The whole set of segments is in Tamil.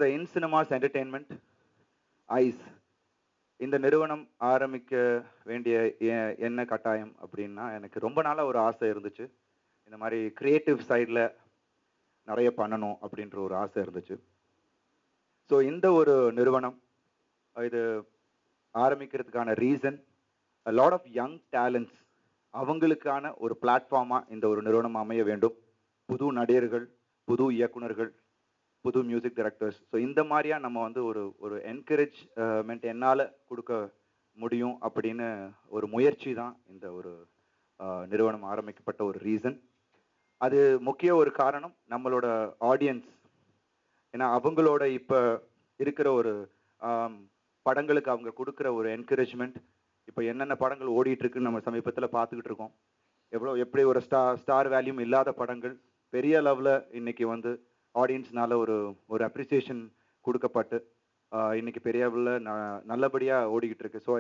சொல்ற இன் சினிமாஸ் என்டர்டெயின்மெண்ட் ஐஸ் இந்த நிறுவனம் ஆரம்பிக்க வேண்டிய என்ன கட்டாயம் அப்படின்னா, எனக்கு ரொம்ப நாளா ஒரு ஆசை இருந்துச்சு. இந்த மாதிரி கிரியேட்டிவ் சைடில் நிறைய பண்ணணும் அப்படின்ற ஒரு ஆசை இருந்துச்சு. ஸோ இந்த ஒரு நிறுவனம் இது ஆரம்பிக்கிறதுக்கான reason lot of young talents அவங்களுக்கான ஒரு பிளாட்ஃபார்மாக இந்த ஒரு நிறுவனம் அமைய வேண்டும். புது நடிகர்கள், புது இயக்குனர்கள், புது மியூசிக் டைரக்டர்ஸ். ஸோ இந்த மாதிரியா நம்ம வந்து ஒரு என்கரேஜ்மெண்ட் என்னால் கொடுக்க முடியும் அப்படின்னு ஒரு முயற்சி தான் இந்த ஒரு நிறுவனம் ஆரம்பிக்கப்பட்ட ஒரு ரீசன். அது முக்கிய ஒரு காரணம் நம்மளோட ஆடியன்ஸ். ஏன்னா அவங்களோட இப்போ இருக்கிற ஒரு படங்களுக்கு அவங்க கொடுக்குற ஒரு என்கரேஜ்மெண்ட், இப்போ என்னென்ன படங்கள் ஓடிட்டு இருக்குன்னு நம்ம சமீபத்தில் பார்த்துக்கிட்டு இருக்கோம். எப்படி ஒரு ஸ்டார் வேல்யூம் இல்லாத படங்கள் பெரிய லெவலில் இன்னைக்கு வந்து ஆடியன்ஸ்னால ஒரு அப்ரிசியேஷன் கொடுக்கப்பட்டு இன்னைக்கு பெரிய லெவலில் நல்லபடியாக ஓடிக்கிட்டு இருக்கு. ஸோ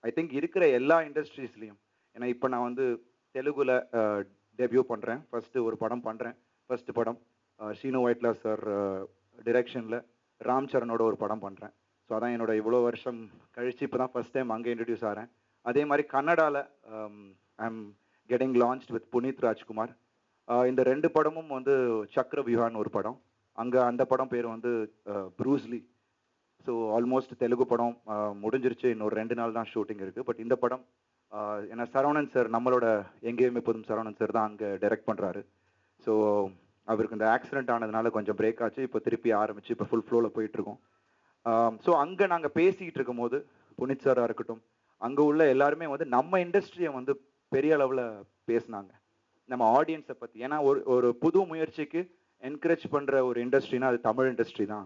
ஐ திங்க் இருக்கிற எல்லா இண்டஸ்ட்ரீஸ்லையும், ஏன்னா இப்போ நான் வந்து தெலுங்குல டெபியூ பண்ணுறேன், ஃபஸ்ட்டு ஒரு படம் பண்ணுறேன். ஃபஸ்ட்டு படம் ஷீனு வைட்லா சார் டிரெக்ஷனில் ராம் சரணோட ஒரு படம் பண்ணுறேன். ஸோ அதான் என்னோட இவ்வளோ வருஷம் கழிச்சு இப்போ தான் ஃபஸ்ட் டைம் அங்கே இன்ட்ரடியூஸ் ஆகிறேன். அதே மாதிரி கன்னடாவில் I am getting launched with Puneeth Rajkumar. இந்த 2 படமும் வந்து சக்கரவியூஹான்னு ஒரு படம். அங்கே அந்த படம் பேர் வந்து ப்ரூஸ்லி. ஸோ ஆல்மோஸ்ட் தெலுங்கு படம் முடிஞ்சிருச்சு, இன்னொரு 2 நாள் தான் ஷூட்டிங் இருக்குது. பட் இந்த படம் ஏன்னா சரவணன் சார், நம்மளோட எங்கேயுமே எப்போதும் சரவணன் சார் தான் அங்கே டைரக்ட் பண்ணுறாரு. ஸோ அவருக்கு இந்த ஆக்சிடென்ட் ஆனதுனால கொஞ்சம் பிரேக் ஆச்சு. இப்போ திருப்பி ஆரம்பிச்சு இப்போ ஃபுல் ஃப்ளோவில் போயிட்டுருக்கோம். ஸோ அங்கே நாங்கள் பேசிக்கிட்டு இருக்கும் போது புனித் சாராக இருக்கட்டும், அங்கே உள்ள எல்லாருமே வந்து நம்ம இண்டஸ்ட்ரியை வந்து பெரிய அளவில் பேசினாங்க, நம்ம ஆடியன்ஸை பற்றி. ஏன்னா ஒரு புது முயற்சிக்கு என்கரேஜ் பண்ணுற ஒரு இண்டஸ்ட்ரினா அது தமிழ் இண்டஸ்ட்ரி தான்.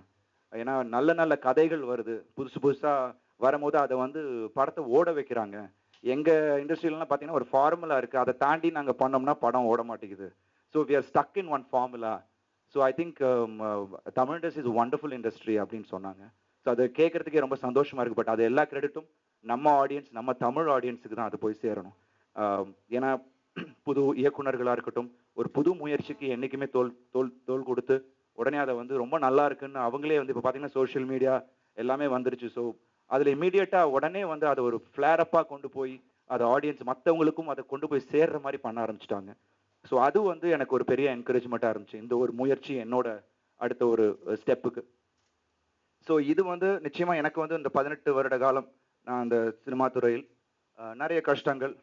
ஏன்னா நல்ல நல்ல கதைகள் வருது, புதுசு புதுசாக வரும்போது அதை வந்து படத்தை ஓட வைக்கிறாங்க. எங்கள் இண்டஸ்ட்ரியிலலாம் பார்த்தீங்கன்னா ஒரு ஃபார்முலா இருக்குது, அதை தாண்டி நாங்கள் பண்ணோம்னா படம் ஓட மாட்டேங்குது. So we are stuck in one formula. So I think Tamil industry is wonderful industry அப்படின்னு சொன்னாங்க. ஸோ அதை கேட்குறதுக்கே ரொம்ப சந்தோஷமாக இருக்குது. பட் அது எல்லா கிரெடிட்டும் நம்ம ஆடியன்ஸ், நம்ம தமிழ் ஆடியன்ஸுக்கு தான் அது போய் சேரணும். ஏன்னா புது இயக்குனர்களாக இருக்கட்டும், ஒரு புது முயற்சிக்கு என்றைக்குமே தோல் கொடுத்து உடனே அதை வந்து ரொம்ப நல்லா இருக்குன்னு அவங்களே வந்து இப்போ பார்த்தீங்கன்னா சோஷியல் மீடியா எல்லாமே வந்துருச்சு. ஸோ அதில் இமீடியட்டாக உடனே வந்து அதை ஒரு ஃப்ளேரப்பாக கொண்டு போய் அதை ஆடியன்ஸ் மற்றவங்களுக்கும் அதை கொண்டு போய் சேர்ற மாதிரி பண்ண ஆரம்பிச்சிட்டாங்க. ஸோ அது வந்து எனக்கு ஒரு பெரிய என்கரேஜ்மெண்ட்டாக இருந்துச்சு இந்த ஒரு முயற்சி என்னோட அடுத்த ஒரு ஸ்டெப்புக்கு. ஸோ இது வந்து நிச்சயமாக எனக்கு வந்து இந்த 18 வருட காலம் நான் அந்த சினிமா துறையில் நிறைய கஷ்டங்கள்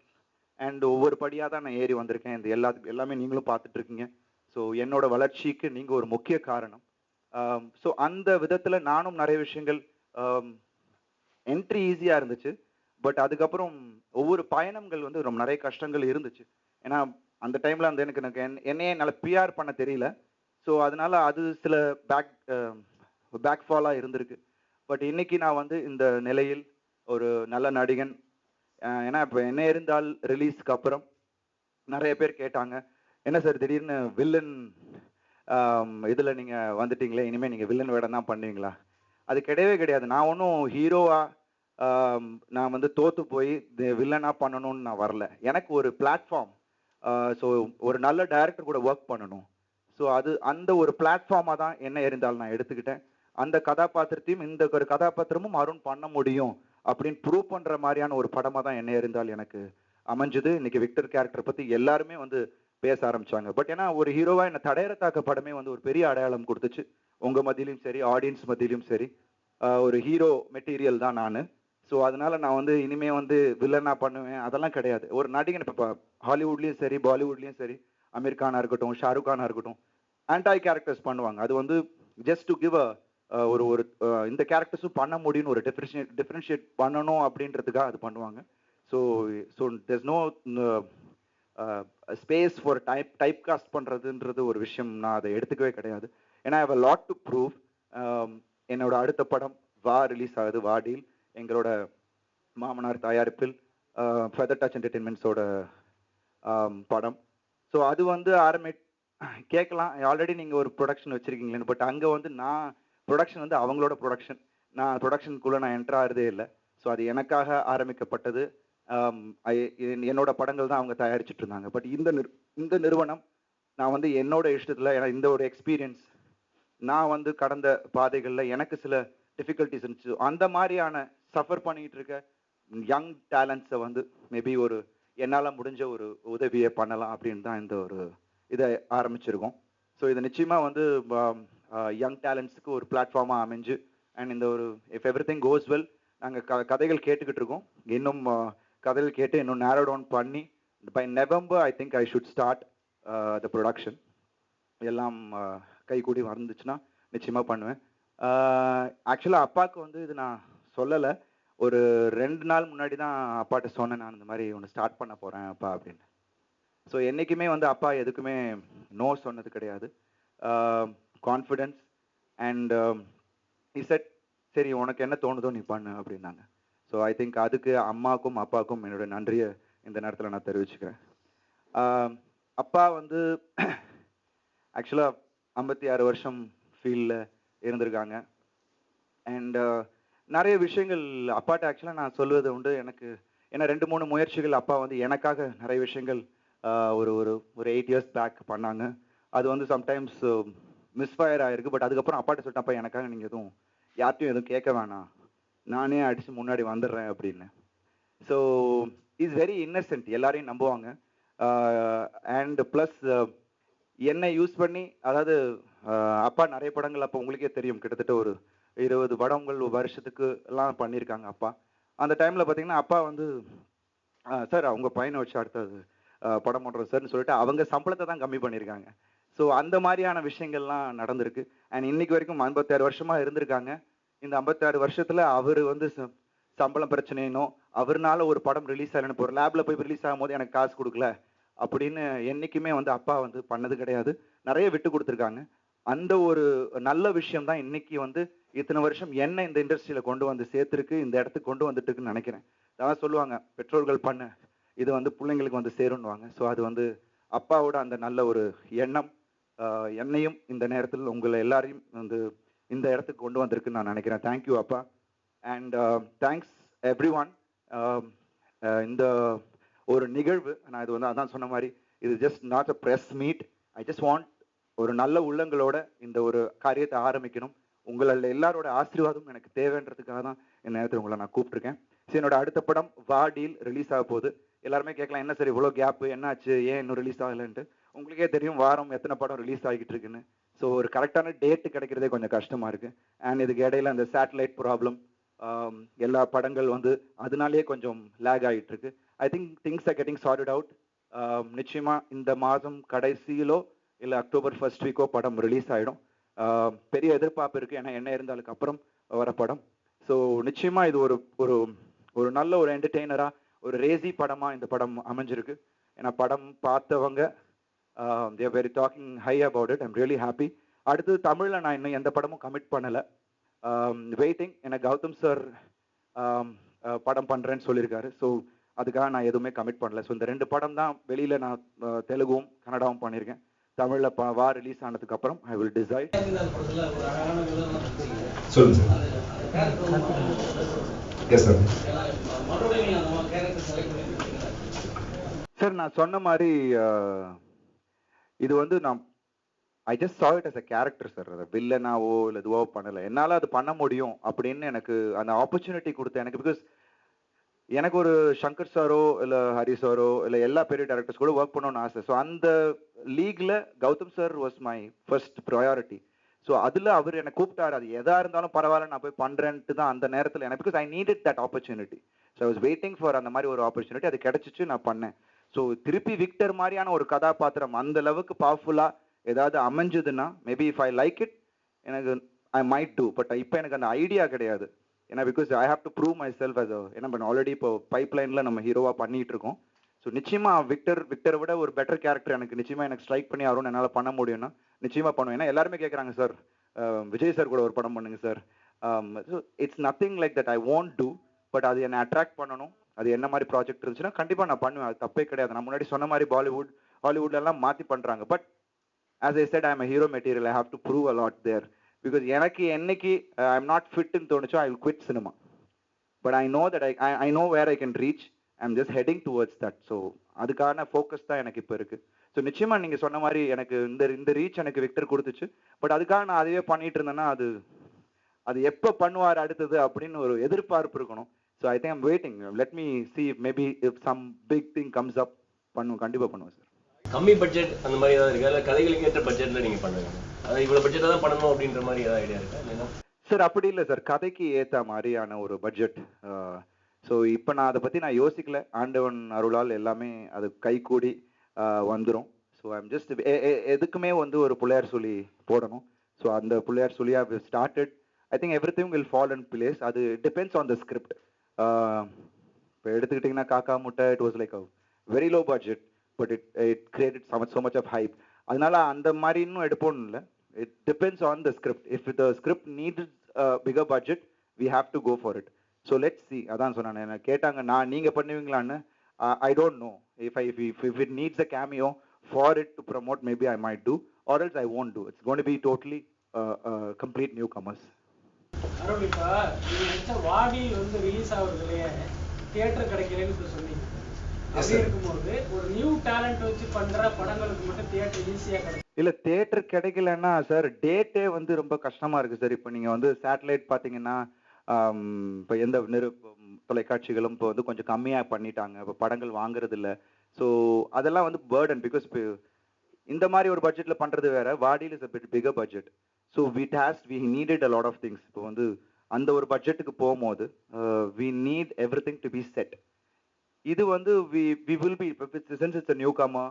அண்ட் ஒவ்வொரு படியாக தான் நான் ஏறி வந்திருக்கேன். இந்த எல்லாமே நீங்களும் பார்த்துட்டு இருக்கீங்க. ஸோ என்னோட வளர்ச்சிக்கு நீங்கள் ஒரு முக்கிய காரணம். ஸோ அந்த விதத்தில் நானும் நிறைய விஷயங்கள் என்ட்ரி ஈஸியாக இருந்துச்சு. பட் அதுக்கப்புறம் ஒவ்வொரு பயணங்கள் வந்து ரொம்ப நிறைய கஷ்டங்கள் இருந்துச்சு. ஏன்னா அந்த டைமில் அந்த எனக்கு என்னையே என்னால் பிஆர் பண்ண தெரியல. ஸோ அதனால அது சில பேக் ஃபாலாக இருந்திருக்கு. பட் இன்னைக்கு நான் வந்து இந்த நிலையில் ஒரு நல்ல நடிகன். ஏன்னா இப்போ என்ன இருந்தால் ரிலீஸ்க்கு அப்புறம் நிறைய பேர் கேட்டாங்க, என்ன சார் திடீர்னு வில்லன் இதில் நீங்கள் வந்துட்டீங்களே, இனிமேல் நீங்கள் வில்லன் வேடம் தான் பண்ணுவீங்களா? அது கிடையவே கிடையாது. நான் ஒன்றும் ஹீரோவாக நான் வந்து தோற்று போய் வில்லனாக பண்ணணும்னு நான் வரல. எனக்கு ஒரு பிளாட்ஃபார்ம், ஸோ ஒரு நல்ல டைரக்டர் கூட ஒர்க் பண்ணணும். ஸோ அந்த ஒரு பிளாட்ஃபார்மாக தான் என்ன இருந்தாலும் நான் எடுத்துக்கிட்டேன். அந்த கதாபாத்திரத்தையும் இந்த ஒரு கதாபாத்திரமும் அருண் பண்ண முடியும் அப்படின்னு ப்ரூவ் பண்ணுற மாதிரியான ஒரு படமாக தான் என்ன இருந்தால் எனக்கு அமைஞ்சது. இன்னைக்கு விக்டர் கேரக்டர் பற்றி எல்லாருமே வந்து பேச ஆரம்பிச்சாங்க. பட் ஏன்னா ஒரு ஹீரோவாக என்ன தடையறத்தாக்க படமே வந்து ஒரு பெரிய அடையாளம் கொடுத்துச்சு. உங்கள் மத்தியிலும் சரி, ஆடியன்ஸ் மத்தியிலும் சரி, ஒரு ஹீரோ மெட்டீரியல் தான் நான். ஸோ அதனால நான் வந்து இனிமே வந்து வில்லனாக பண்ணுவேன் அதெல்லாம் கிடையாது. ஒரு நடிகன் இப்போ ஹாலிவுட்லேயும் சரி, பாலிவுட்லேயும் சரி, அமீர் கானாக இருக்கட்டும், ஷாருக் கானாக இருக்கட்டும், ஆன்டாய் கேரக்டர்ஸ் பண்ணுவாங்க. அது வந்து ஜஸ்ட் டு கிவ் ஒரு இந்த கேரக்டர்ஸும் பண்ண முடியும்னு ஒரு டிஃப்ரென்ஷியேட் பண்ணணும் அப்படின்றதுக்காக அது பண்ணுவாங்க. So there's no space for typecast பண்ணுறதுன்றது ஒரு விஷயம் நான் அதை எடுத்துக்கவே கிடையாது. ஏன்னா I have a lot to prove. என்னோட அடுத்த படம் வா ரிலீஸ் ஆகுது, வா டீல், எங்களோட மாமனார் தயாரிப்பில் ஃபெதர் டச் என்டர்டெயின்மெண்ட்ஸோட படம். ஸோ அது வந்து கேட்கலாம், ஆல்ரெடி நீங்கள் ஒரு ப்ரொடக்ஷன் வச்சுருக்கீங்களேன்னு. பட் அங்கே வந்து நான் ப்ரொடக்ஷன் வந்து அவங்களோட ப்ரொடக்ஷன், நான் ப்ரொடக்ஷனுக்குள்ளே நான் என்ட்ரு ஆகிறதே இல்லை. ஸோ அது எனக்காக ஆரம்பிக்கப்பட்டது. என்னோட படங்கள் தான் அவங்க தயாரிச்சுட்டு இருந்தாங்க. பட் இந்த நிறுவனம் நான் வந்து என்னோட இஷ்டத்தில், ஏன்னா இந்த ஒரு எக்ஸ்பீரியன்ஸ் நான் வந்து கடந்த பாதைகளில் எனக்கு சில டிஃபிகல்ட்டிஸ் இருந்துச்சு. அந்த மாதிரியான சஃபர் பண்ணிட்டு இருக்க யங் டேலண்ட்ஸை வந்து மேபி ஒரு என்னால் முடிஞ்ச ஒரு உதவியை பண்ணலாம் அப்படின்னு தான் இந்த ஒரு இதை ஆரம்பிச்சிருக்கோம். ஸோ இது நிச்சயமாக வந்து யங் டேலண்ட்ஸுக்கு ஒரு பிளாட்ஃபார்மாக அமைஞ்சு அண்ட் இந்த ஒரு if every thing cos well நாங்கள் கதைகள் கேட்டுக்கிட்டு இருக்கோம். இன்னும் கதைகள் கேட்டு இன்னும் நேரோ டவுன் பண்ணி by November I think I should start the production. எல்லாம் கைகூடி வந்துச்சுன்னா நிச்சயமாக பண்ணுவேன். ஆக்சுவலாக அப்பாவுக்கு வந்து இது நான் சொல்லலை. ஒரு 2 நாள் முன்னாடி தான் அப்பாட்ட சொன்னேன், நான் இந்த மாதிரி ஒன்று ஸ்டார்ட் பண்ண போகிறேன் அப்பா அப்படின்னு. ஸோ என்றைக்குமே வந்து அப்பா எதுக்குமே நோ சொன்னது கிடையாது. கான்ஃபிடென்ஸ் அண்ட் இசட் சரி உனக்கு என்ன தோணுதோ நீ பண்ணு அப்படின்னாங்க. ஸோ ஐ திங்க் அதுக்கு அம்மாவுக்கும் அப்பாவுக்கும் என்னோட நன்றியை இந்த நேரத்தில் நான் தெரிவிச்சுக்கிறேன். அப்பா வந்து ஆக்சுவலாக 56 வருஷம் ஃபீல்டில் இருந்திருக்காங்க. அண்ட் நிறைய விஷயங்கள் அப்பாட்ட ஆக்சுவலாக நான் சொல்வது உண்டு. எனக்கு ஏன்னா 2-3 முயற்சிகள் அப்பா வந்து எனக்காக நிறைய விஷயங்கள் ஒரு ஒரு ஒரு 8 இயர்ஸ் பேக் பண்ணாங்க. அது வந்து சம்டைம்ஸ் மிஸ்ஃபயர் ஆகிருக்கு. பட் அதுக்கப்புறம் அப்பாட்ட சொல்லிட்டேன், அப்பா எனக்காக நீங்கள் யார்ட்டையும் எதுவும் கேட்க வேணாம், நானே அடித்து முன்னாடி வந்துடுறேன் அப்படின்னு. ஸோ இஸ் வெரி இன்னசென்ட், எல்லாரையும் நம்புவாங்க. அண்ட் ப்ளஸ் என்னை யூஸ் பண்ணி, அதாவது அப்பா நிறைய படங்கள் அப்போ உங்களுக்கே தெரியும், கிட்டத்தட்ட ஒரு 20 படங்கள் வருஷத்துக்கு எல்லாம் பண்ணியிருக்காங்க அப்பா. அந்த டைமில் பார்த்தீங்கன்னா அப்பா வந்து சார் அவங்க பையனை வச்சு அடுத்தது படம் பண்ணுறோம் சார்னு சொல்லிட்டு அவங்க சம்பளத்தை தான் கம்மி பண்ணியிருக்காங்க. ஸோ அந்த மாதிரியான விஷயங்கள்லாம் நடந்திருக்கு. அண்ட் இன்னைக்கு வரைக்கும் 56 வருஷமாக இருந்திருக்காங்க. இந்த 56 வருஷத்தில் அவர் வந்து சம்பளம் பிரச்சனைனோ அவர்னால ஒரு படம் ரிலீஸ் ஆகலன்னு, இப்போ ஒரு லேபில் போய் ரிலீஸ் ஆகும் போது எனக்கு காசு கொடுக்கல அப்படின்னு என்றைக்குமே வந்து அப்பா வந்து பண்ணது கிடையாது. நிறைய விட்டு கொடுத்துருக்காங்க. அந்த ஒரு நல்ல விஷயம் தான் இன்னைக்கு வந்து இத்தனை வருஷம் என்ன இந்த இண்டஸ்ட்ரியில் கொண்டு வந்து சேர்த்துருக்கு, இந்த இடத்துக்கு கொண்டு வந்துட்டு இருக்குன்னு நினைக்கிறேன். அதான் சொல்லுவாங்க, பெற்றோர்கள் பண்ண இது வந்து பிள்ளைங்களுக்கு வந்து சேருன்னுவாங்க. ஸோ அது வந்து அப்பாவோட அந்த நல்ல ஒரு எண்ணம் என்னையும் இந்த நேரத்தில் உங்களை எல்லாரையும் வந்து இந்த இடத்துக்கு கொண்டு வந்திருக்குன்னு நான் நினைக்கிறேன். தேங்க்யூ அப்பா. And thanks every one. இந்த ஒரு நிகழ்வு நான் இது வந்து அதான் சொன்ன மாதிரி, இது just not a press meet. I just want ஒரு நல்ல உள்ளங்களோட இந்த ஒரு காரியத்தை ஆரம்பிக்கணும். உங்களோட எல்லாரோட ஆசீர்வாதம் எனக்கு தேவைன்றதுக்காக தான் இந்த நேரத்தில் உங்களை நான் கூப்பிட்டுருக்கேன். சரி, என்னோட அடுத்த படம் வாடியில் ரிலீஸ் ஆக போகுது. எல்லாருமே கேட்கலாம், என்ன சார் இவ்வளோ கேப்பு, என்னாச்சு, ஏன் இன்னும் ரிலீஸ் ஆகலைன்ட்டு. உங்களுக்கே தெரியும் வாரம் எத்தனை படம் ரிலீஸ் ஆகிட்டு இருக்குன்னு. ஸோ ஒரு கரெக்டான டேட்டு கிடைக்கிறதே கொஞ்சம் கஷ்டமாக இருக்குது. அண்ட் இதுக்கு இடையில அந்த சேட்டலைட் ப்ராப்ளம், எல்லா படங்கள் வந்து அதனாலேயே கொஞ்சம் லேக் ஆகிட்டு இருக்கு. I think things are getting chartered out. நிச்சயமாக இந்த மாதம் கடைசியிலோ இல்லை அக்டோபர் ஃபர்ஸ்ட் வீக்கோ படம் ரிலீஸ் ஆகிடும். பெரிய எதிர்பார்ப்பு இருக்குது, ஏன்னா என்ன இருந்தாலுக்கு அப்புறம் வர படம். ஸோ நிச்சயமாக இது ஒரு ஒரு ஒரு நல்ல ஒரு என்டர்டெய்னராக, ஒரு ரேசி படமாக இந்த படம் அமைஞ்சிருக்கு. ஏன்னா படம் பார்த்தவங்க they are very talking high about it. I'm really happy. அடுத்து தமிழில் நான் இன்னும் எந்த படமும் கமிட் பண்ணலை. வெயிட்டிங். எனக்கு கௌதம் சார் படம் பண்ணுறேன்னு சொல்லியிருக்காரு. ஸோ அதுக்காக நான் எதுவுமே கமிட் பண்ணல. ஸோ இந்த 2 படம் தான் வெளியில் நான் தெலுங்கும் கன்னடாவும் பண்ணியிருக்கேன். தமிழில் வா ரிலீஸ் ஆனதுக்கு அப்புறம் ஐ வில் டிசைட். சார் நான் சொன்ன மாதிரி இது வந்து நான் I just saw it as a character sir. அதை வில்லனாவோ இல்லை இதுவோ பண்ணலை. என்னால் அது பண்ண முடியும் அப்படின்னு எனக்கு அந்த ஆப்பர்ச்சுனிட்டி கொடுத்தேன். எனக்கு பிகாஸ் எனக்கு ஒரு சங்கர் சாரோ இல்லை ஹரி சாரோ இல்லை எல்லா பெரிய டேரக்டர்ஸ் கூட ஒர்க் பண்ணணும்னு ஆசை. ஸோ அந்த லீக்ல Gautham sir was my first priority. So அதில் அவர் என்னை கூப்பிட்டாரு, அது எதாக இருந்தாலும் பரவாயில்ல நான் போய் பண்ணுறேன்ட்டு தான் அந்த நேரத்தில் எனக்கு, because I needed that opportunity. So I was waiting for அந்த மாதிரி ஒரு ஆப்பர்ச்சுனிட்டி. அது கிடைச்சிச்சு, நான் பண்ணேன். ஸோ திருப்பி விக்டர் மாதிரியான ஒரு கதாபாத்திரம் அந்த அளவுக்கு பவர்ஃபுல்லாக ஏதாவது அமைஞ்சதுன்னா maybe if I like it, எனக்கு ஐ மைட் டூ. பட் இப்போ எனக்கு அந்த ஐடியா கிடையாது. ஏன்னா because I have to prove myself as ஏன்னா பண்ண ஆல்ரெடி இப்போ பைப்லைனில் நம்ம ஹீரோவாக பண்ணிகிட்டு இருக்கோம். ஸோ நிச்சயமாக விக்டரை விட ஒரு பெட்டர் கேரக்டர் எனக்கு நிச்சயமாக எனக்கு ஸ்ட்ரைக் பண்ணி ஆகும். என்னால் பண்ண முடியும்னா நிச்சயமாக பண்ணுவேன். ஏன்னா எல்லாருமே கேட்குறாங்க, சார் விஜய் சார் கூட ஒரு படம் பண்ணுங்க sir. So it's nothing like that I want to. But அது என்னை அட்ராக்ட் பண்ணணும். அது என்ன மாதிரி ப்ராஜெக்ட் இருந்துச்சுன்னா கண்டிப்பாக நான் பண்ணுவேன். அது தப்பே கிடையாது. நான் முன்னாடி சொன்ன மாதிரி பாலிவுட் ஹாலிவுட்லாம் மாற்றி பண்ணுறாங்க. But as I said, I am a hero material. I have to prove a lot there. Because எனக்கு என்னைக்கு I am not fit ன்னு தோணுச்சோ I will quit cinema. But I know that I know where I can reach. I'm just heading towards that. So அதுக்கான ஃபோக்கஸ் தான் எனக்கு இப்போ இருக்குது. ஸோ நிச்சயமாக நீங்கள் சொன்ன மாதிரி எனக்கு இந்த ரீச் எனக்கு விக்டர் கொடுத்துச்சு. பட் அதுக்காக நான் அதுவே பண்ணிட்டு இருந்தேன்னா அது எப்போ பண்ணுவார் அடுத்தது அப்படின்னு ஒரு எதிர்பார்ப்பு இருக்கணும். So I think I'm waiting. Let me see maybe if some big thing comes up கண்டிப்பாக பண்ணுவேன் சார். கம்மி பட்ஜெட் அந்த மாதிரி ஏதாவது இருக்கா? இல்லை கதைகளுக்கு ஏற்ற பட்ஜெட்டில் நீங்கள் பண்ணுங்க, அதை இவ்வளோ பட்ஜெட்டாக தான் பண்ணணும் அப்படின்ற மாதிரி ஏதாவது ஐடியா இருக்கா? இல்லைன்னா சார் அப்படி இல்லை சார், கதைக்கு ஏற்ற மாதிரியான ஒரு பட்ஜெட். ஸோ இப்போ நான் அதை பற்றி நான் யோசிக்கல. ஆண்டவன் அருளால் எல்லாமே அது கைகூடி வந்துடும். ஸோ ஐம் ஜஸ்ட் எதுக்குமே வந்து ஒரு பிள்ளையார் சொல்லி போடணும். ஸோ அந்த பிள்ளையார் சொல்லி I started. I think every thing will fall in place. அது டிபெண்ட்ஸ் ஆன் த ஸ்கிரிப்ட். இப்போ எடுத்துக்கிட்டிங்கன்னா காக்கா முட்டை, it was like a very low budget, but it created so much of hype. அதனால அந்த மாதிரி இன்னும் எடுப்போம்னு இல்லை. It depends on the script. If the script needs a bigger budget, we have to go for it. So let's see. அதான் சொன்னானே, என்ன கேட்டாங்க நீங்க பண்ணுவீங்களான்னு. I don't know. If it needs a cameo for it to promote, maybe I might do, or else I won't do. It's going to be totally complete newcomers. அருள், இப்போ நீங்க நினைச்ச வாடி வந்து ரிலீஸ் ஆகுறது இல்லையா, தியேட்டர் கிடைக்கலன்னு சொன்னீங்க. அப்படி இருக்கும்போது ஒரு நியூ டேலண்ட் வச்சு பண்ற படங்களுக்கு மட்டும் தியேட்டர் ஈஸியா கிடைக்கும். இல்ல தியேட்டர் கிடைக்கலன்னா சார் டேட்டே வந்து ரொம்ப கஷ்டமா இருக்கு சார். இப்போ நீங்க வந்து சேட்டலைட் பாத்தீங்கன்னா இப்போ எந்த தொலைக்காட்சிகளும் இப்போ வந்து கொஞ்சம் கம்மியா பண்ணிட்டாங்க. இப்போ படங்கள் வாங்குறது இல்லை. ஸோ அதெல்லாம் வந்து பேர்டன். பிகாஸ் இப்போ இந்த மாதிரி ஒரு பட்ஜெட்ல பண்றது வேற, வாடியில் is a bit bigger budget. So we needed a lot of things. இப்போ வந்து அந்த ஒரு பட்ஜெட்டுக்கு போகும்போது we need everything to be set. இது வந்து we will be, since it's a newcomer,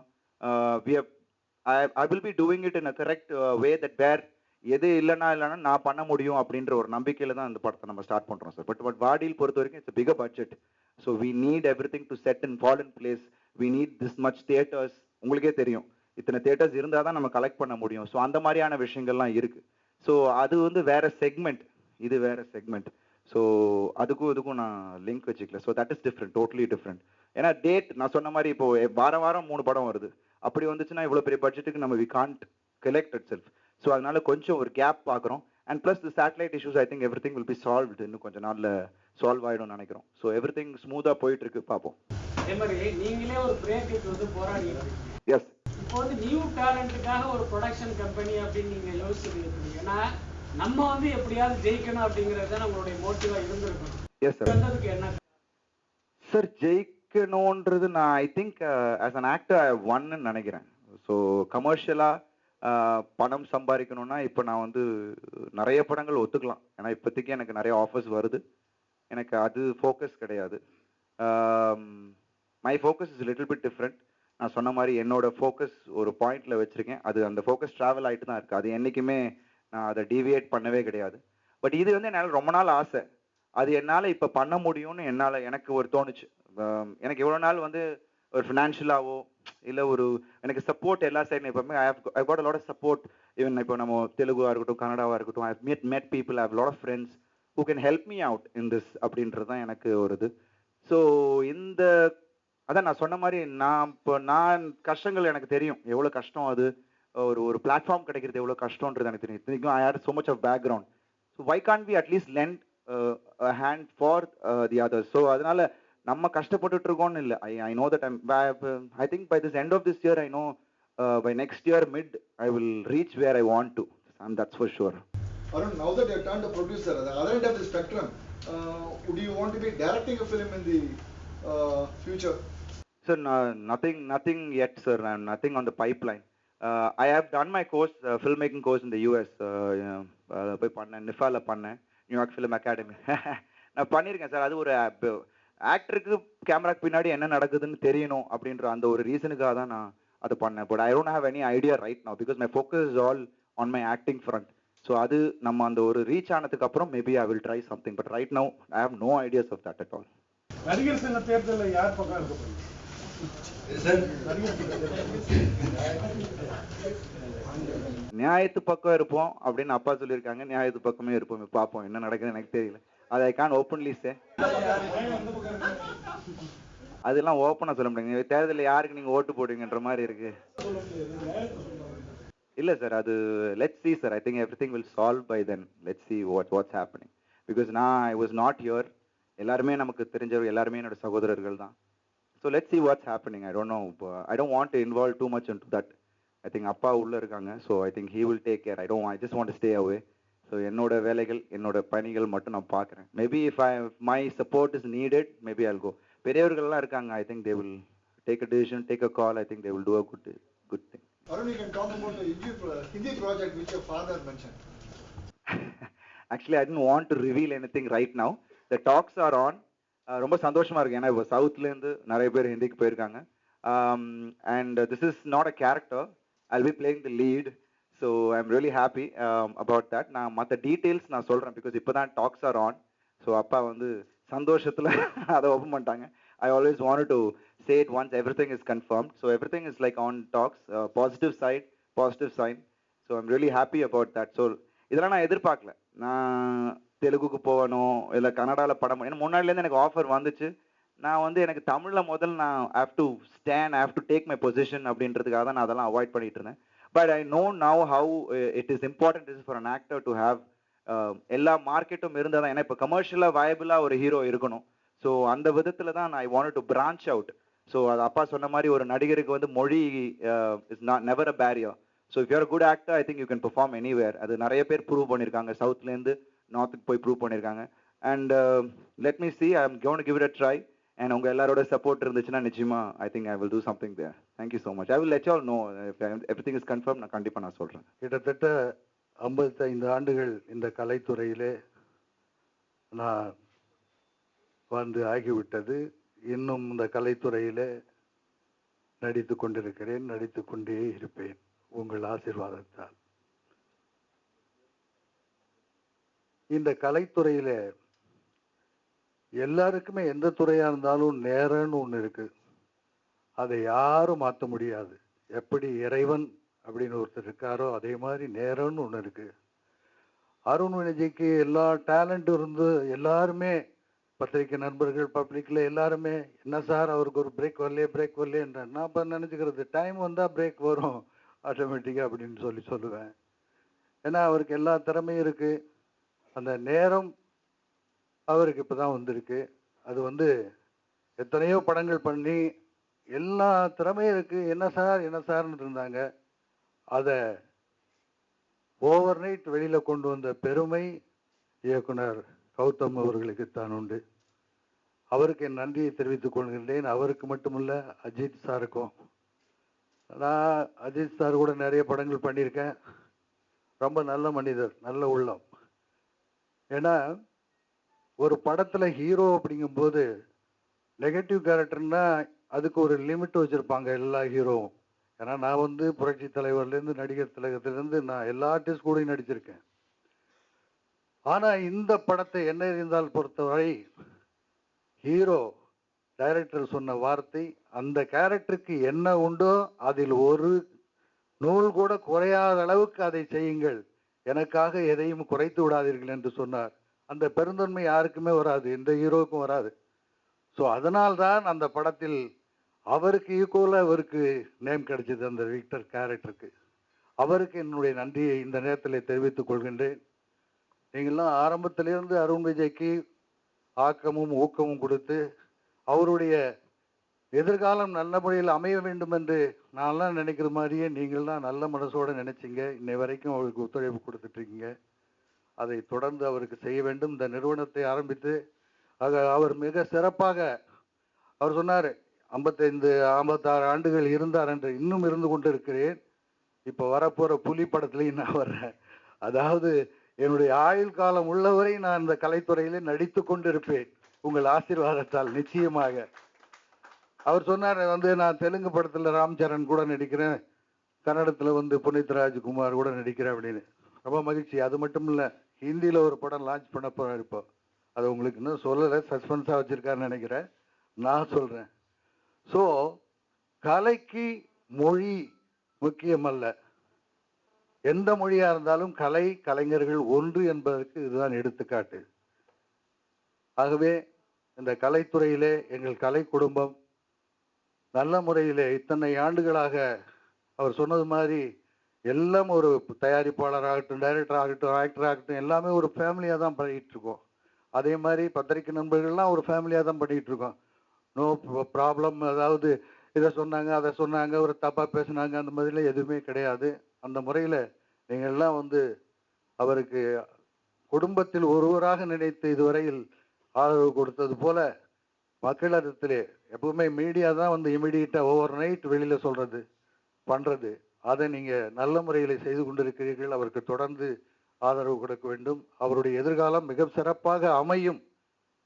I will be doing it in a correct way that where எது இல்லைன்னா நான் பண்ண முடியும் அப்படின்ற ஒரு நம்பிக்கையில தான் இந்த படத்தை நம்ம ஸ்டார்ட் பண்றோம் சார். பட் வாடியில் பொறுத்த வரைக்கும் it's bigger budget. So we need everything to set and fall in place. We need this much theatres. உங்களுக்கே தெரியும் இத்தனை தியேட்டர்ஸ் இருந்தால் தான் நம்ம கலெக்ட் பண்ண முடியும். ஸோ அந்த மாதிரியான விஷயங்கள்லாம் இருக்கு. ஸோ அது வந்து வேற செக்மெண்ட், இது வேற செக்மெண்ட். ஸோ இதுக்கும் நான் லிங்க் வச்சுக்கல. So that is different, totally different. ஏன்னா டேட் நான் சொன்ன மாதிரி இப்போ வாரம் 3 படம் வருது. அப்படி வந்துச்சுன்னா இவ்வளோ பெரிய பட்ஜெட்டுக்கு நம்ம we can't collect itself. So அதனால கொஞ்சம் ஒரு கேப் பார்க்குறோம். And plus the satellite issues I think everything will be solved. இன்னும் கொஞ்சம் நாளில் சால்வ் ஆகிடும்னு நினைக்கிறோம். ஸோ எவ்ரிதிங் ஸ்மூத்தாக போயிட்டு இருக்கு, பார்ப்போம். அதே மாதிரி நீங்களே ஒரு பிரேக்கு வந்து போராடி. எஸ், இப்போ வந்து நியூ டேலண்ட்டுக்காக ஒரு ப்ரொடக்ஷன் கம்பெனி அப்படின்னு நீங்க யோசிச்சிருக்கீங்க. ஏன்னா நம்ம வந்து எப்படியாவது ஜெயிக்கணும் அப்படிங்கிறது தான் நம்மளுடைய மோட்டிவா இருந்திருக்கும். Yes sir. வந்ததுக்கு என்ன சார் ஜெயிக்கணுன்றது நான் I think as an actor I ஒன்னு நினைக்கிறேன். ஸோ கமர்ஷியலாக பணம் சம்பாதிக்கணும்னா இப்போ நான் வந்து நிறைய படங்கள் ஒத்துக்கலாம். ஏன்னா இப்போதைக்கு எனக்கு நிறைய ஆஃபர்ஸ் வருது. எனக்கு அது ஃபோக்கஸ் கிடையாது. My focus is little bit different. நான் சொன்ன மாதிரி என்னோட ஃபோக்கஸ் ஒரு பாயிண்ட்ல வச்சிருக்கேன். அது அந்த ஃபோக்கஸ் ட்ராவல் ஆகிட்டு தான் இருக்குது. அது என்றைக்குமே நான் அதை டீவியேட் பண்ணவே கிடையாது. பட் இது வந்து என்னால் ரொம்ப நாள் ஆசை. அது என்னால் இப்போ பண்ண முடியும்னு எனக்கு ஒரு தோணுச்சு. எனக்கு எவ்வளோ நாள் வந்து ஒரு ஃபினான்ஷியலாவோ இல்லை ஒரு எனக்கு சப்போர்ட் எல்லா சைடும் எப்பவுமே I got a lot of support. Even இப்போ நம்ம தெலுங்குவா இருக்கட்டும், கன்னடாவாக இருக்கட்டும், ஐ met people, I have a lot of friends who can help me out in this அப்படின்றது தான் எனக்கு ஒரு இது. ஸோ அதான் நான் சொன்ன மாதிரி நான் கஷ்டங்கள் எனக்கு தெரியும். எவ்வளோ கஷ்டம் அது. ஒரு பிளாட்ஃபார்ம் கிடைக்கிறது எவ்வளோ கஷ்டம்ன்றது எனக்கு தெரியும். இத்தனைக்கும் I had so much of background. So why can't we at least lend a hand for the others? So அதனால நம்ம கஷ்டப்பட்டுட்டு இருக்கோம்னு இல்லை. I know that I think by this end of this year I know by next year mid I will reach where I want to, and that's for sure. Arun, now that you have turned a producer at the other end of the spectrum, would you want to be directing a film in the future? Sir, nothing yet, sir. Nothing on the pipeline. I have done my course, filmmaking course in the US. போய் பண்ணேன், நிஃபால பண்ணேன், நியூயார்க் ஃபிலிம் அகாடமி. நான் பண்ணியிருக்கேன் சார். அது ஒரு ஆக்டருக்கு கேமராக்கு பின்னாடி என்ன நடக்குதுன்னு தெரியணும் அப்படின்ற அந்த ஒரு ரீசனுக்காக தான் நான் அதை பண்ணேன். But I don't have any idea right now because my focus is all on my acting front. So அது நம்ம அந்த ஒரு ரீச் ஆனதுக்கு அப்புறம் maybe I will try something. But right now I have no ideas of that at all. நடிகர் சங்க தேர்தலில் யார் பக்கம் இருக்க போறீங்க? நியாயத்து பக்கம் இருப்போம் அப்படின்னு அப்பா சொல்லியிருக்காங்க. நியாயத்து பக்கமே இருப்போம். பார்ப்போம் என்ன நடக்குதுன்னு எனக்கு தெரியல. அதை ஐ கான் ஓப்பன்லி சே. அதெல்லாம் ஓப்பனாக சொல்ல முடியுங்க. தேர்தலில் யாருக்கு நீங்கள் ஓட்டு போடுவீங்கன்ற மாதிரி இருக்கு. இல்லை சார், அது let's see sir. I think everything will solve by then. Let's see what's happening. Because I was not here. எல்லாருமே நமக்கு தெரிஞ்சவர், எல்லாருமே என்னோட சகோதரர்கள் தான். So let's see what's happening. I don't know. I don't want to involve too much into that. I think அப்பா உள்ள இருக்காங்க. So I think he will take care. I just want to stay away. So என்னோட வேலைகள் என்னோட பணிகள் மட்டும் நான் பார்க்குறேன். Maybe if my support is needed, maybe I'll go. பெரியவர்கள்லாம் இருக்காங்க. I think they will take a decision, take a call. I think they will do a good thing. Arun, you can talk about the Hindi project which your father mentioned. Actually, I didn't want to reveal anything right now. The talks are on. ரொம்ப சந்தோஷமா இருக்கு. ஏன்னா இப்போ சவுத்லேருந்து நிறைய பேர் ஹிந்திக்கு போயிருக்காங்க. And this is not a character. I'll be playing the lead. So I'm really happy about that. நான் மற்ற டீட்டெயில்ஸ் நான் சொல்கிறேன் பிகாஸ் இப்போ தான் டாக்ஸ் ஆர் ஆன். ஸோ அப்பா வந்து சந்தோஷத்தில் அதை ஓப்பன் பண்ணிட்டாங்க. I always wanted to say it once everything is confirmed. So everything is like on talks, positive side, positive sign. So I'm really happy about that. So இதெல்லாம் நான் எதிர்பார்க்கல. நான் தெலுங்குக்கு போகணும் இல்லை கன்னடாவில் படம், ஏன்னா முன்னாடிலேருந்து எனக்கு ஆஃபர் வந்துச்சு. நான் வந்து எனக்கு தமிழில் முதல்ல நான் have to take my position அப்படின்றதுக்காக தான் நான் அதெல்லாம் அவாய்ட் பண்ணிட்டு இருந்தேன். But I know now how it is important is for an actor to have எல்லா மார்க்கெட்டும் இருந்தால் தான். ஏன்னா இப்போ கமர்ஷியலாக வயபிளாக ஒரு ஹீரோ இருக்கணும். ஸோ அந்த விதத்தில் தான் I want to branch out. So அது அப்பா சொன்ன மாதிரி ஒரு நடிகருக்கு வந்து மொழி is not never a barrier. So if you're good actor I think you can perform anywhere. அது நிறைய பேர் ப்ரூவ் பண்ணியிருக்காங்க. சவுத்லேருந்து நார்த்துக்கு போய் ப்ரூவ் பண்ணியிருக்காங்க. And let me see, I am going to give it a try. And உங்கள் எல்லாரோட சப்போர்ட் இருந்துச்சுன்னா நிச்சயமா I think I will do something there. Thank you so much. I will let you all know everything is confirm. நான் கண்டிப்பாக நான் சொல்கிறேன். கிட்டத்தட்ட 55 ஆண்டுகள் இந்த கலைத்துறையிலே நான் வந்து ஆகிவிட்டது. இன்னும் இந்த கலைத்துறையிலே நடித்து கொண்டிருக்கிறேன், நடித்து கொண்டே இருப்பேன் உங்கள் ஆசீர்வாதத்தால். இந்த கலைத்துறையில எல்லாருக்குமே எந்த துறையா இருந்தாலும் நேரம்னு ஒண்ணு இருக்கு. அதை யாரும் மாற்ற முடியாது. எப்படி இறைவன் அப்படின்னு ஒருத்தர் இருக்காரோ அதே மாதிரி நேரம்னு ஒண்ணு இருக்கு. அருண் வினய்ஜிக்கு எல்லா டேலண்டும் இருந்து எல்லாருமே பத்திரிகை நண்பர்கள் பப்ளிக்ல எல்லாருமே என்ன சார் அவருக்கு ஒரு பிரேக் வரலையே நான் இப்ப நினைச்சுக்கிறது டைம் வந்தா பிரேக் வரும் ஆட்டோமேட்டிக்கா அப்படின்னு சொல்லுவேன். ஏன்னா அவருக்கு எல்லா திறமையும் இருக்கு. அந்த நேரம் அவருக்கு இப்பதான் வந்திருக்கு. அது வந்து எத்தனையோ படங்கள் பண்ணி எல்லா திறமையும் இருக்கு. என்ன சார்னு இருந்தாங்க. அதை ஓவர் நைட் வெளியில கொண்டு வந்த பெருமை இயக்குனர் கௌதம் அவர்களுக்கு தான் உண்டு. அவருக்கு என் நன்றியை தெரிவித்துக் கொள்கின்றேன். அவருக்கு மட்டுமல்ல, அஜித் சாருக்கும். நான் அஜித் சார் கூட நிறைய படங்கள் பண்ணியிருக்கேன். ரொம்ப நல்ல மனிதர், நல்ல உள்ளம். ஏன்னா ஒரு படத்துல ஹீரோ அப்படிங்கும்போது நெகட்டிவ் கேரக்டர்னா அதுக்கு ஒரு லிமிட் வச்சிருப்பாங்க எல்லா ஹீரோவும். ஏன்னா நான் வந்து புரட்சி தலைவர்லேருந்து நடிகர் திலகத்திலேருந்து நான் எல்லா ஆர்டிஸ்ட் கூடயும் நடிச்சிருக்கேன். ஆனா இந்த படத்தை என்ன இருந்தால் பொறுத்தவரை ஹீரோ டைரக்டர் சொன்ன வார்த்தை, அந்த கேரக்டருக்கு என்ன உண்டோ அதில் ஒரு நூல் கூட குறையாத அளவுக்கு அதை செய்யுங்கள், எனக்காக எதையும் குறைத்து விடாதீர்கள் என்று சொன்னார். அந்த பெருந்தன்மை யாருக்குமே வராது, எந்த ஹீரோவுக்கும் வராது. ஸோ அதனால்தான் அந்த படத்தில் அவருக்கு ஈக்குவலாக அவருக்கு நேம் கிடைச்சது அந்த விக்டர் கேரக்டருக்கு. அவருக்கு என்னுடைய நன்றியை இந்த நேரத்தில் தெரிவித்துக் கொள்கின்றேன். நீங்கள்லாம் ஆரம்பத்திலிருந்து அருண் விஜய்க்கு ஆக்கமும் ஊக்கமும் கொடுத்து அவருடைய எதிர்காலம் நல்ல முறையில் அமைய வேண்டும் என்று நான்லாம் நினைக்கிற மாதிரியே நீங்கள்லாம் நல்ல மனசோடு நினைச்சிங்க. இன்னை வரைக்கும் அவருக்கு ஒத்துழைப்பு கொடுத்துட்டு இருக்கீங்க. அதை தொடர்ந்து அவருக்கு செய்ய வேண்டும். இந்த நிறுவனத்தை ஆரம்பித்து அவர் மிக சிறப்பாக அவர் சொன்னார் 56 ஆண்டுகள் இருந்தார் என்று. இன்னும் இருந்து கொண்டு இருக்கிறேன். இப்போ வரப்போற புலி படத்துலையும் நான் வர்றேன். அதாவது என்னுடைய ஆயுள் காலம் உள்ளவரை நான் இந்த கலைத்துறையிலே நடித்து கொண்டிருப்பேன் உங்கள் ஆசீர்வாதத்தால் நிச்சயமாக. அவர் சொன்னார் வந்து நான் தெலுங்கு படத்துல ராம்சரண் கூட நடிக்கிறேன், கன்னடத்துல வந்து புனித் ராஜ்குமார் கூட நடிக்கிறேன் அப்படின்னு. ரொம்ப மகிழ்ச்சி. அது மட்டும் இல்லை, ஹிந்தியில ஒரு படம் லான்ச் பண்ண போறேன். இப்போ அது உங்களுக்கு இன்னும் சொல்லலை, சஸ்பென்ஸா வச்சிருக்காருன்னு நினைக்கிறேன். நான் சொல்றேன். ஸோ கலைக்கு மொழி முக்கியமல்ல. எந்த மொழியா இருந்தாலும் கலைஞர்கள் ஒன்று என்பதற்கு இதுதான் எடுத்துக்காட்டு. ஆகவே இந்த கலைத்துறையிலே எங்கள் கலை குடும்பம் நல்ல முறையிலே இத்தனை ஆண்டுகளாக அவர் சொன்னது மாதிரி எல்லாம் ஒரு தயாரிப்பாளர் ஆகட்டும், டைரக்டர் ஆகட்டும், ஆக்டர் ஆகட்டும், எல்லாமே ஒரு ஃபேமிலியாக தான் பண்ணிட்டு இருக்கோம். அதே மாதிரி பத்திரிகை நண்பர்கள்லாம் ஒரு ஃபேமிலியாக தான் பண்ணிட்டு இருக்கோம். No problem. அதாவது இதை சொன்னாங்க அதை சொன்னாங்க ஒரு தப்பாக பேசுனாங்க அந்த மாதிரிலாம் எதுவுமே கிடையாது. அந்த முறையில் நீங்கள் எல்லாம் வந்து அவருக்கு குடும்பத்தில் ஒருவராக நினைத்து இதுவரையில் ஆதரவு கொடுத்தது போல மக்களிடத்திலே எப்பவுமே மீடியா தான் வந்து இமிடியேட்டாக ஓவர் நைட் வெளியில் சொல்கிறது பண்ணுறது. அதை நீங்கள் நல்ல முறையில் செய்து கொண்டிருக்கிறீர்கள். அவருக்கு தொடர்ந்து ஆதரவு கொடுக்க வேண்டும். அவருடைய எதிர்காலம் மிக சிறப்பாக அமையும்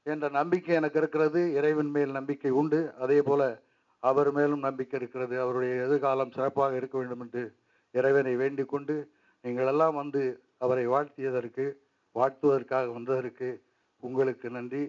என்ற நம்பிக்கை எனக்கு இருக்கிறது. இறைவன் மேல் நம்பிக்கை உண்டு. அதே போல அவர் மேலும் நம்பிக்கை இருக்கிறது. அவருடைய எதிர்காலம் சிறப்பாக இருக்க வேண்டும் என்று இறைவனை வேண்டிக் கொண்டு, நீங்கள் எல்லாம் வந்து அவரை வாழ்த்துவதற்காக வந்ததற்கு உங்களுக்கு நன்றி.